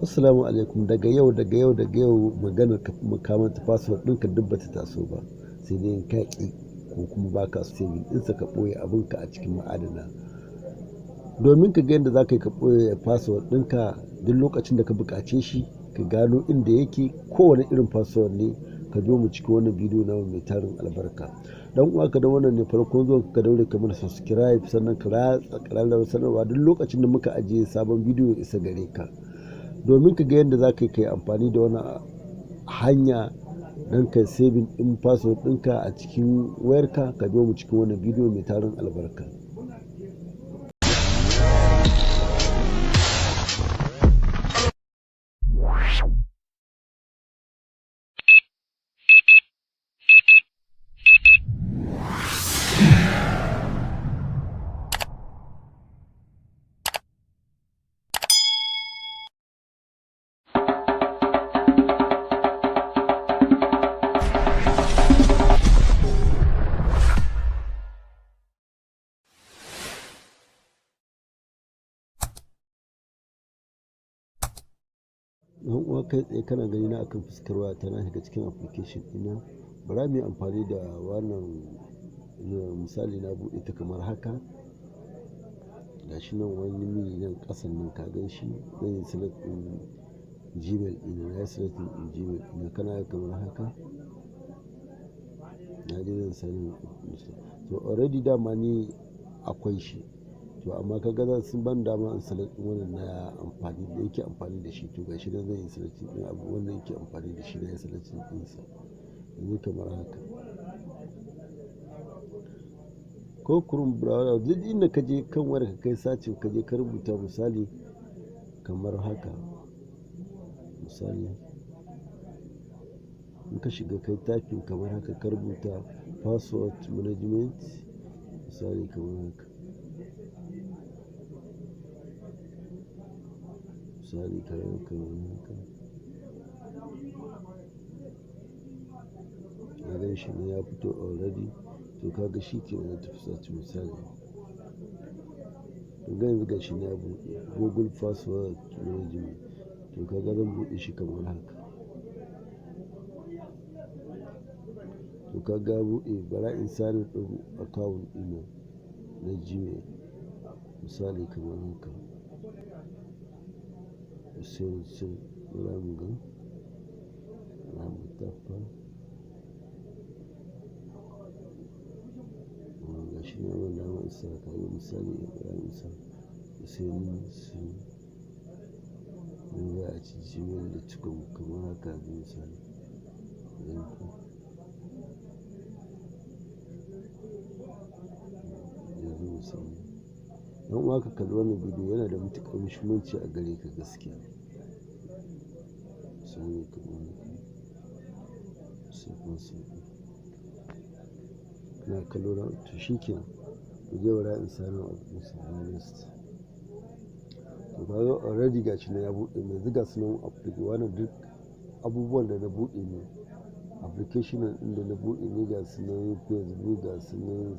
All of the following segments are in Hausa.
Assalamu alaikum. Daga yau maganar ka manta password ɗinka duk bata taso ba, sai dai in ka ƙi ko kuma ba ka so saving ɗinsa ka ɓoye abinka a cikin ma'adana. Domin ka ga yadda za ka yi ka ɓoye password ɗinka duk lokacin da ka buƙace shi, ka gano inda yake, kowane irin password ne, ka biyo mu cikin wannan bidiyo namu mai tarin albarka. Dan uwa ka da wannan ne farkon zuwan ka daure ka mana subscribe, sannan ka ratsa ƙararrawar sanarwa duk lokacin da muka ajiye sabon bidiyo ya isa gare ka. Domin ka ga yadda za ka yi amfani da wani hanya don ka saving ɗin password ɗinka a cikin wayarka, ka biyo mu cikin wannan bidiyo mai tarin albarka. Yan uwa kai tsaye kana gani na akan fuskar waya ta, na shiga cikin application ɗina. Bara mu yi amfani da wannan misali, na buɗe ta kamar haka. Gashi nan wani mini nan ƙasan nan ka gan shi, zan yi select ɗin Gmail ɗina, na yi select ɗin Gmail ɗina, kana kamar haka. Na je zan sani to already dama ni akwai shi, to amma kaga za sun ban dama in select ɗin wannan na amfani da yake amfani da shi. To gashi nan zan yi select ɗin abu wanda yake amfani da shi, na yi select ɗinsa yanzu kamar haka. Ko Chrome browser duk inda ka je kan wayar ka kai sacin ka je ka rubuta misali kamar haka, misali in ka shiga kai typing kamar haka ka rubuta password management, misali kamar haka, misali kamar haka. Na gan shi ne ya fito already. To kaga shi ke nan tafi sace misali. To ga yanzu gashi ne ya buɗe Google password management. To kaga zan buɗe shi kamar haka. To kaga buɗe, bara in sign ɗin account ɗina na Gmail, misali kamar haka. Sai bara mu ga, bara mu tafa. Gashi ne wanda ma isa kaga misali bara mu sa sai mun za a ci gmail.com kamar haka misali. Yanzu misali don uwa ka kalli wannan bidiyo, yana da matuƙar muhimmanci a gare ka gaskiya. Misali kamar haka, sai password na kallo na, to shi kenan. To je bara in sign up ɗinsa list. To kaga already gashi nan ya buɗe mai ziga sunan application. Wannan duk abubuwan da na buɗe ne, application ɗin da na buɗe ne, ga sunan Facebook, ga sunan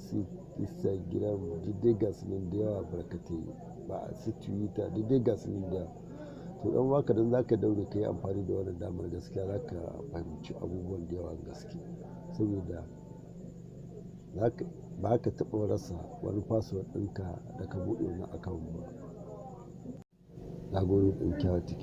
Instagram, duk dai ga sunan da yawa barkatai, ba a su Twitter, duk dai ga sunan da yawa. To dan uwa ka dan za ka daure ka yi amfani da wannan damar gaskiya, za ka fahimci abubuwan da yawa gaskiya. Saboda ba ka taɓa rasa wani password ɗinka da ka buɗe wani account ba. Na gode ɗin kyautu.